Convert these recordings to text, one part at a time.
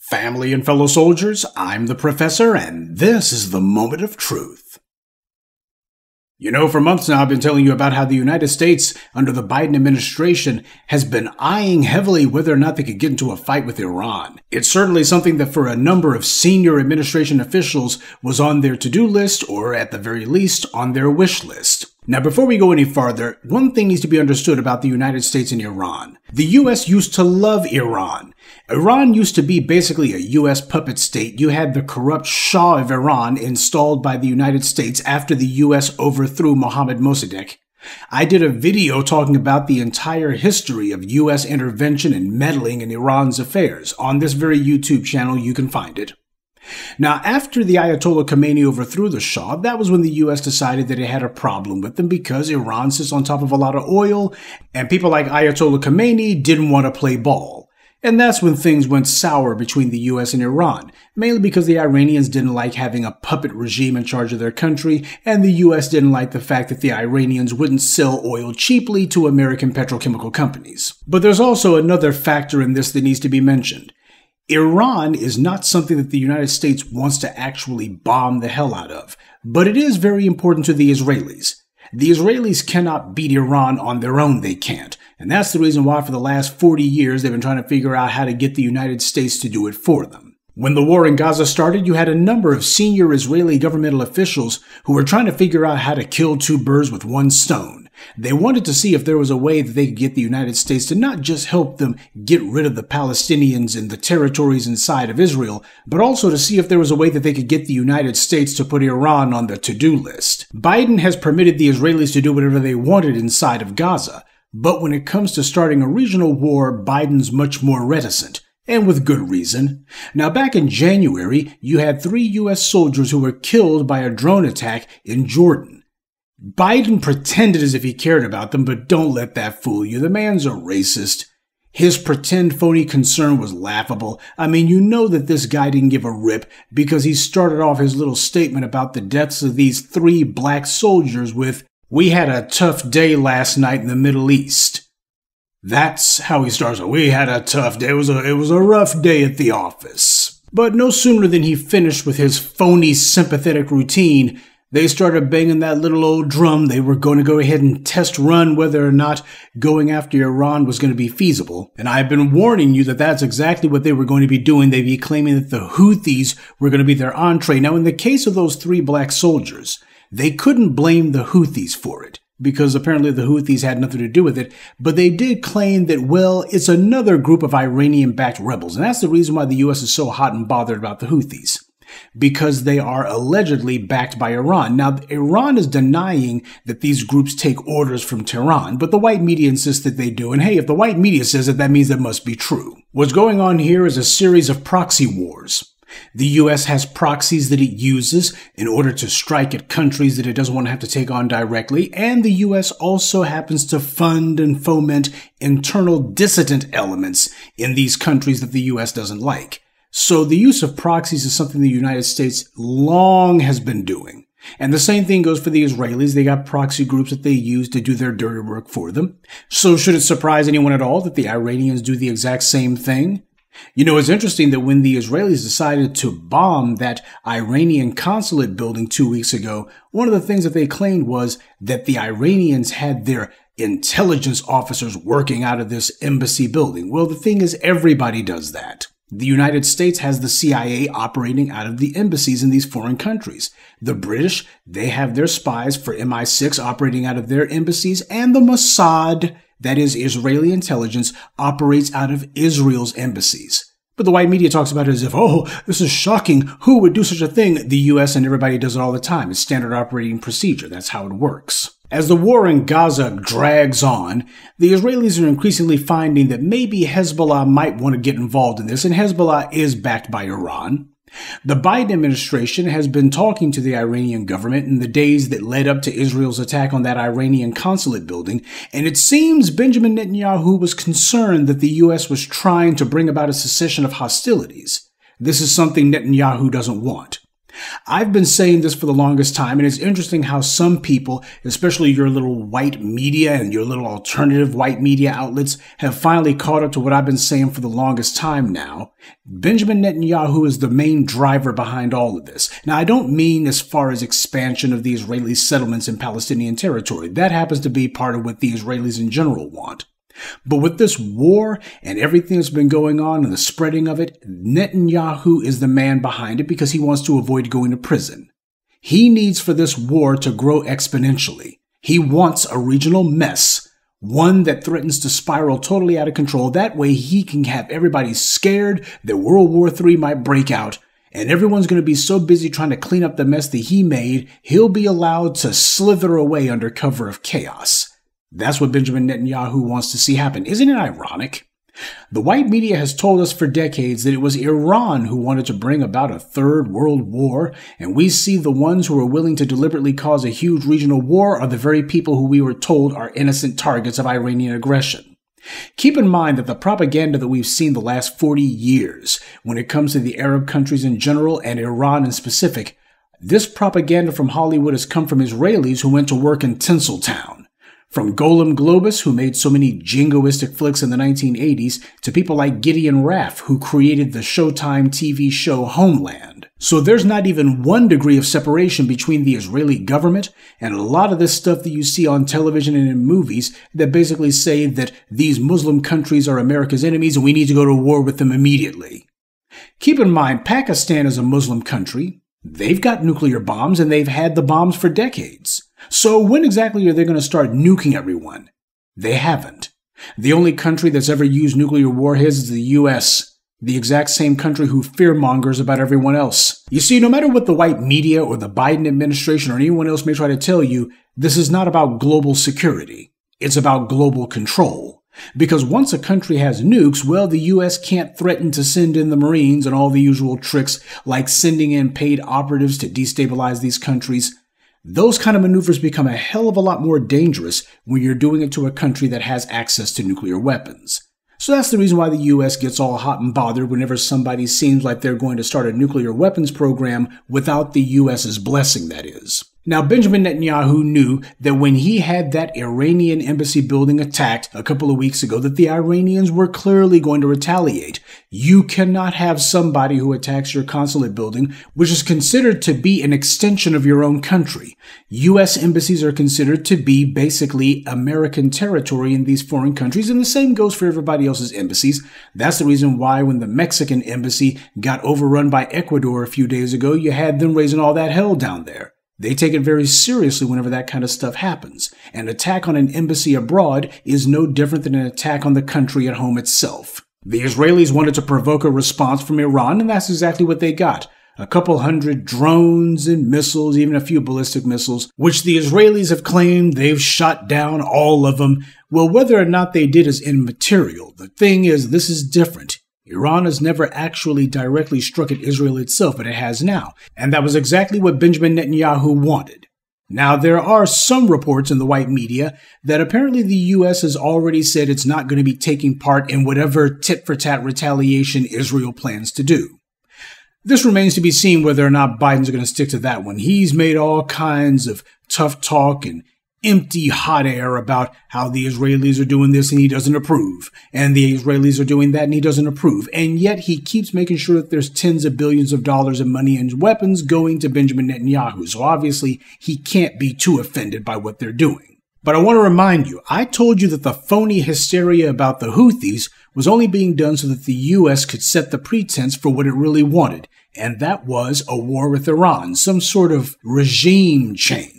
Family and fellow soldiers, I'm the Professor, and this is the Moment of Truth. You know, for months now I've been telling you about how the United States, under the Biden administration, has been eyeing heavily whether or not they could get into a fight with Iran. It's certainly something that for a number of senior administration officials was on their to-do list, or at the very least, on their wish list. Now, before we go any farther, one thing needs to be understood about the United States and Iran. The U.S. used to love Iran. Iran used to be basically a U.S. puppet state. You had the corrupt Shah of Iran installed by the United States after the U.S. overthrew Mohammad Mossadegh. I did a video talking about the entire history of U.S. intervention and meddling in Iran's affairs. On this very YouTube channel, you can find it. Now, after the Ayatollah Khomeini overthrew the Shah, that was when the U.S. decided that it had a problem with them because Iran sits on top of a lot of oil, and people like Ayatollah Khomeini didn't want to play ball. And that's when things went sour between the U.S. and Iran, mainly because the Iranians didn't like having a puppet regime in charge of their country, and the U.S. didn't like the fact that the Iranians wouldn't sell oil cheaply to American petrochemical companies. But there's also another factor in this that needs to be mentioned. Iran is not something that the United States wants to actually bomb the hell out of, but it is very important to the Israelis. The Israelis cannot beat Iran on their own, they can't. And that's the reason why for the last 40 years they've been trying to figure out how to get the United States to do it for them. When the war in Gaza started, you had a number of senior Israeli governmental officials who were trying to figure out how to kill two birds with one stone. They wanted to see if there was a way that they could get the United States to not just help them get rid of the Palestinians and the territories inside of Israel, but also to see if there was a way that they could get the United States to put Iran on the to-do list. Biden has permitted the Israelis to do whatever they wanted inside of Gaza, but when it comes to starting a regional war, Biden's much more reticent. And with good reason. Now, back in January, you had 3 U.S. soldiers who were killed by a drone attack in Jordan. Biden pretended as if he cared about them, but don't let that fool you. The man's a racist. His pretend phony concern was laughable. I mean, you know that this guy didn't give a rip because he started off his little statement about the deaths of these 3 black soldiers with, "We had a tough day last night in the Middle East." That's how he starts. "We had a tough day. It was a rough day at the office." But no sooner than he finished with his phony sympathetic routine, they started banging that little old drum. They were going to go ahead and test run whether or not going after Iran was going to be feasible. And I've been warning you that that's exactly what they were going to be doing. They'd be claiming that the Houthis were going to be their entree. Now, in the case of those 3 black soldiers, they couldn't blame the Houthis for it, because apparently the Houthis had nothing to do with it, but they did claim that, well, it's another group of Iranian-backed rebels, and that's the reason why the U.S. is so hot and bothered about the Houthis, because they are allegedly backed by Iran. Now, Iran is denying that these groups take orders from Tehran, but the white media insists that they do, and hey, if the white media says it, that means it must be true. What's going on here is a series of proxy wars. The U.S. has proxies that it uses in order to strike at countries that it doesn't want to have to take on directly, and the U.S. also happens to fund and foment internal dissident elements in these countries that the U.S. doesn't like. So the use of proxies is something the United States long has been doing. And the same thing goes for the Israelis. They got proxy groups that they use to do their dirty work for them. So should it surprise anyone at all that the Iranians do the exact same thing? You know, it's interesting that when the Israelis decided to bomb that Iranian consulate building 2 weeks ago, one of the things that they claimed was that the Iranians had their intelligence officers working out of this embassy building. Well, the thing is, everybody does that. The United States has the CIA operating out of the embassies in these foreign countries. The British, they have their spies for MI6 operating out of their embassies, and the Mossad, that is Israeli intelligence, operates out of Israel's embassies. But the white media talks about it as if, oh, this is shocking. Who would do such a thing? The U.S. and everybody does it all the time. It's standard operating procedure. That's how it works. As the war in Gaza drags on, the Israelis are increasingly finding that maybe Hezbollah might want to get involved in this, and Hezbollah is backed by Iran. The Biden administration has been talking to the Iranian government in the days that led up to Israel's attack on that Iranian consulate building, and it seems Benjamin Netanyahu was concerned that the U.S. was trying to bring about a cessation of hostilities. This is something Netanyahu doesn't want. I've been saying this for the longest time, and it's interesting how some people, especially your little white media and your little alternative white media outlets, have finally caught up to what I've been saying for the longest time now. Benjamin Netanyahu is the main driver behind all of this. Now, I don't mean as far as expansion of the Israeli settlements in Palestinian territory. That happens to be part of what the Israelis in general want. But with this war and everything that's been going on and the spreading of it, Netanyahu is the man behind it because he wants to avoid going to prison. He needs for this war to grow exponentially. He wants a regional mess, one that threatens to spiral totally out of control. That way he can have everybody scared that World War III might break out, and everyone's going to be so busy trying to clean up the mess that he made, he'll be allowed to slither away under cover of chaos. That's what Benjamin Netanyahu wants to see happen. Isn't it ironic? The white media has told us for decades that it was Iran who wanted to bring about a third world war, and we see the ones who are willing to deliberately cause a huge regional war are the very people who we were told are innocent targets of Iranian aggression. Keep in mind that the propaganda that we've seen the last 40 years, when it comes to the Arab countries in general and Iran in specific, this propaganda from Hollywood has come from Israelis who went to work in Tinseltown. From Golem Globus, who made so many jingoistic flicks in the 1980s, to people like Gideon Raff, who created the Showtime TV show Homeland. So there's not even 1 degree of separation between the Israeli government and a lot of this stuff that you see on television and in movies that basically say that these Muslim countries are America's enemies and we need to go to war with them immediately. Keep in mind, Pakistan is a Muslim country. They've got nuclear bombs and they've had the bombs for decades. So when exactly are they going to start nuking everyone? They haven't. The only country that's ever used nuclear warheads is the U.S., the exact same country who fearmongers about everyone else. You see, no matter what the white media or the Biden administration or anyone else may try to tell you, this is not about global security. It's about global control. Because once a country has nukes, well, the U.S. can't threaten to send in the Marines and all the usual tricks like sending in paid operatives to destabilize these countries. Those kind of maneuvers become a hell of a lot more dangerous when you're doing it to a country that has access to nuclear weapons. So that's the reason why the U.S. gets all hot and bothered whenever somebody seems like they're going to start a nuclear weapons program without the U.S.'s blessing, that is. Now, Benjamin Netanyahu knew that when he had that Iranian embassy building attacked a couple of weeks ago, that the Iranians were clearly going to retaliate. You cannot have somebody who attacks your consulate building, which is considered to be an extension of your own country. U.S. embassies are considered to be basically American territory in these foreign countries, and the same goes for everybody else's embassies. That's the reason why when the Mexican embassy got overrun by Ecuador a few days ago, you had them raising all that hell down there. They take it very seriously whenever that kind of stuff happens. An attack on an embassy abroad is no different than an attack on the country at home itself. The Israelis wanted to provoke a response from Iran, and that's exactly what they got. A couple hundred drones and missiles, even a few ballistic missiles, which the Israelis have claimed they've shot down all of them. Well, whether or not they did is immaterial. The thing is, this is different. Iran has never actually directly struck at Israel itself, but it has now. And that was exactly what Benjamin Netanyahu wanted. Now, there are some reports in the white media that apparently the U.S. has already said it's not going to be taking part in whatever tit-for-tat retaliation Israel plans to do. This remains to be seen whether or not Biden's going to stick to that one. He's made all kinds of tough talk and empty hot air about how the Israelis are doing this and he doesn't approve, and the Israelis are doing that and he doesn't approve, and yet he keeps making sure that there's tens of billions of dollars in money and weapons going to Benjamin Netanyahu, so obviously he can't be too offended by what they're doing. But I want to remind you, I told you that the phony hysteria about the Houthis was only being done so that the U.S. could set the pretense for what it really wanted, and that was a war with Iran, some sort of regime change.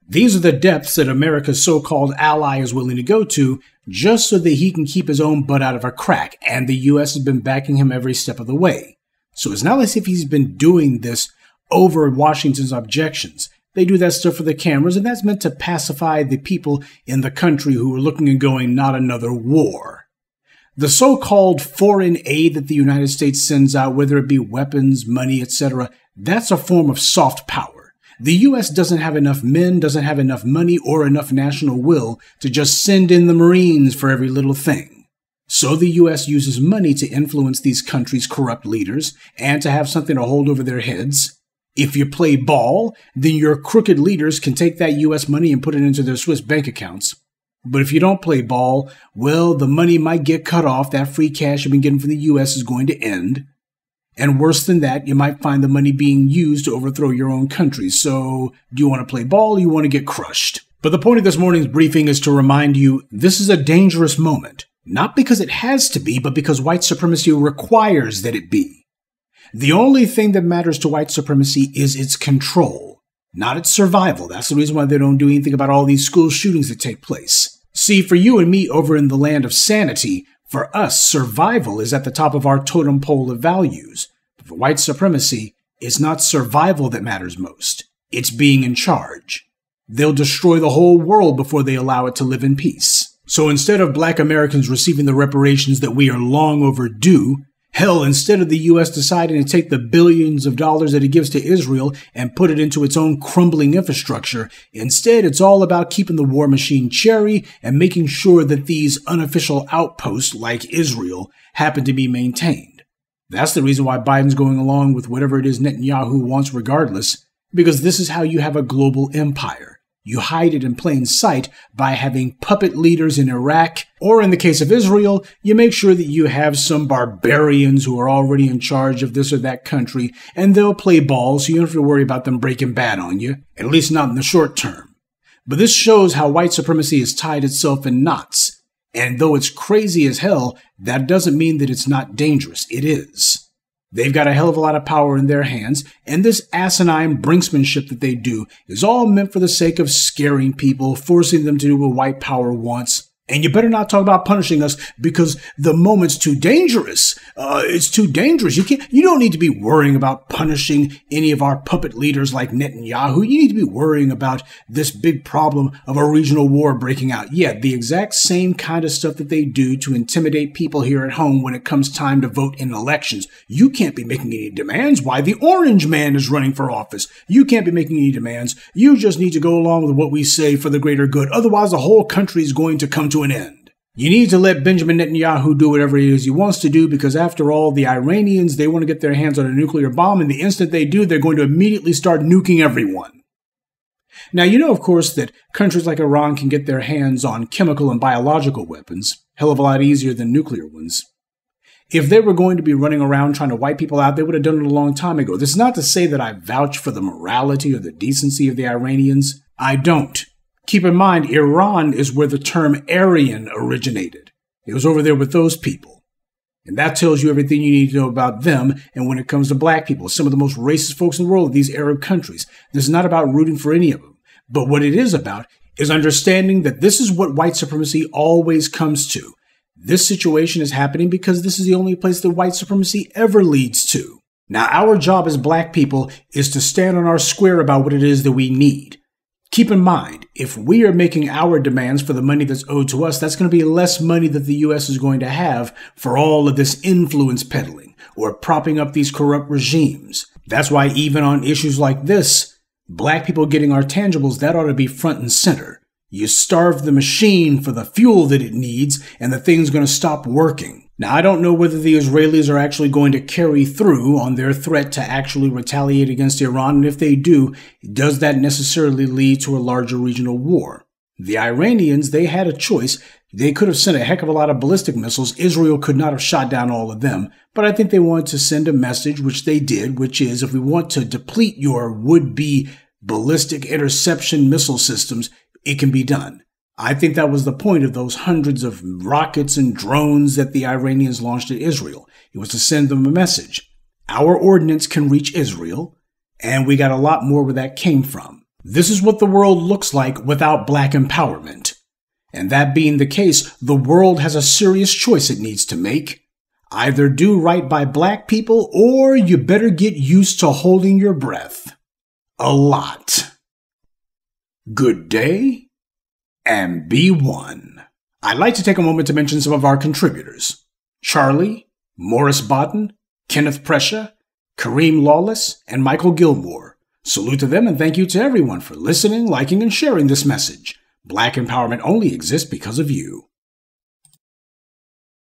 These are the depths that America's so-called ally is willing to go to just so that he can keep his own butt out of a crack, and the U.S. has been backing him every step of the way. So it's not as if he's been doing this over Washington's objections. They do that stuff for the cameras, and that's meant to pacify the people in the country who are looking and going, not another war. The so-called foreign aid that the United States sends out, whether it be weapons, money, etc., that's a form of soft power. The U.S. doesn't have enough men, doesn't have enough money, or enough national will to just send in the Marines for every little thing. So the U.S. uses money to influence these countries' corrupt leaders and to have something to hold over their heads. If you play ball, then your crooked leaders can take that U.S. money and put it into their Swiss bank accounts. But if you don't play ball, well, the money might get cut off. That free cash you've been getting from the U.S. is going to end. And worse than that, you might find the money being used to overthrow your own country. So, do you want to play ball or you want to get crushed? But the point of this morning's briefing is to remind you this is a dangerous moment. Not because it has to be, but because white supremacy requires that it be. The only thing that matters to white supremacy is its control, not its survival. That's the reason why they don't do anything about all these school shootings that take place. See, for you and me over in the land of sanity, for us, survival is at the top of our totem pole of values. But for white supremacy, it's not survival that matters most. It's being in charge. They'll destroy the whole world before they allow it to live in peace. So instead of black Americans receiving the reparations that we are long overdue, hell, instead of the U.S. deciding to take the billions of dollars that it gives to Israel and put it into its own crumbling infrastructure, instead it's all about keeping the war machine cherry and making sure that these unofficial outposts like Israel happen to be maintained. That's the reason why Biden's going along with whatever it is Netanyahu wants regardless, because this is how you have a global empire. You hide it in plain sight by having puppet leaders in Iraq, or in the case of Israel, you make sure that you have some barbarians who are already in charge of this or that country, and they'll play ball so you don't have to worry about them breaking bad on you, at least not in the short term. But this shows how white supremacy has tied itself in knots, and though it's crazy as hell, that doesn't mean that it's not dangerous. It is. They've got a hell of a lot of power in their hands, and this asinine brinksmanship that they do is all meant for the sake of scaring people, forcing them to do what white power wants. And you better not talk about punishing us because the moment's too dangerous. It's too dangerous. You don't need to be worrying about punishing any of our puppet leaders like Netanyahu. You need to be worrying about this big problem of a regional war breaking out. Yeah, the exact same kind of stuff that they do to intimidate people here at home when it comes time to vote in elections. You can't be making any demands. Why? The orange man is running for office. You can't be making any demands. You just need to go along with what we say for the greater good. Otherwise, the whole country is going to come to an end. You need to let Benjamin Netanyahu do whatever it is he wants to do because after all, the Iranians, they want to get their hands on a nuclear bomb, and the instant they do, they're going to immediately start nuking everyone. Now, you know, of course, that countries like Iran can get their hands on chemical and biological weapons, hell of a lot easier than nuclear ones. If they were going to be running around trying to wipe people out, they would have done it a long time ago. This is not to say that I vouch for the morality or the decency of the Iranians. I don't. Keep in mind, Iran is where the term Aryan originated. It was over there with those people. And that tells you everything you need to know about them. And when it comes to black people, some of the most racist folks in the world, these Arab countries. This is not about rooting for any of them. But what it is about is understanding that this is what white supremacy always comes to. This situation is happening because this is the only place that white supremacy ever leads to. Now, our job as black people is to stand on our square about what it is that we need. Keep in mind, if we are making our demands for the money that's owed to us, that's going to be less money that the U.S. is going to have for all of this influence peddling or propping up these corrupt regimes. That's why even on issues like this, black people getting our tangibles, that ought to be front and center. You starve the machine for the fuel that it needs, and the thing's going to stop working. Now, I don't know whether the Israelis are actually going to carry through on their threat to actually retaliate against Iran, and if they do, does that necessarily lead to a larger regional war? The Iranians, they had a choice. They could have sent a heck of a lot of ballistic missiles. Israel could not have shot down all of them, but I think they wanted to send a message, which they did, which is if we want to deplete your would-be ballistic interception missile systems, it can be done. I think that was the point of those hundreds of rockets and drones that the Iranians launched at Israel. It was to send them a message. Our ordnance can reach Israel, and we got a lot more where that came from. This is what the world looks like without black empowerment. And that being the case, the world has a serious choice it needs to make. Either do right by black people, or you better get used to holding your breath. A lot. Good day, and be one. I'd like to take a moment to mention some of our contributors. Charlie, Morris Bodden, Kenneth Prescia, Kareem Lawless, and Michael Gilmore. Salute to them and thank you to everyone for listening, liking, and sharing this message. Black empowerment only exists because of you.